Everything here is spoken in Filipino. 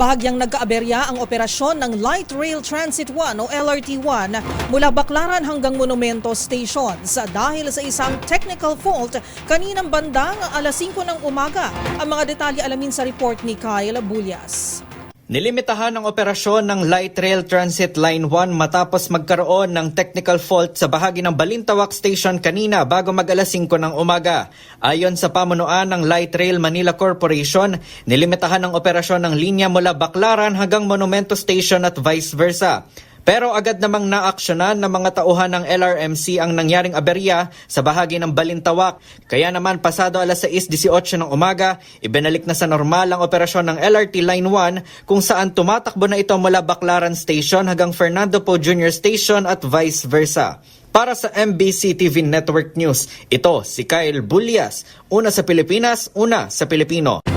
Bahagyang nagkaaberya ang operasyon ng Light Rail Transit 1 o LRT1 mula Baclaran hanggang Monumento Station dahil sa isang technical fault kaninang bandang alas 5 ng umaga. Ang mga detalye alamin sa report ni Kyle Bulyas. Nilimitahan ang operasyon ng Light Rail Transit Line 1 matapos magkaroon ng technical fault sa bahagi ng Balintawak Station kanina bago mag-alas 5 ng umaga. Ayon sa pamunuan ng Light Rail Manila Corporation, nilimitahan ang operasyon ng linya mula Baclaran hanggang Monumento Station at vice versa. Pero agad namang naaksyonan ng mga tauhan ng LRMC ang nangyaring aberya sa bahagi ng Balintawak. Kaya naman pasado alas 6:18 ng umaga, ibinalik na sa normal ang operasyon ng LRT Line 1 kung saan tumatakbo na ito mula Baclaran Station hanggang Fernando Poe Jr. Station at vice versa. Para sa MBC TV Network News, ito si Kyle Bulyas, una sa Pilipinas, una sa Pilipino.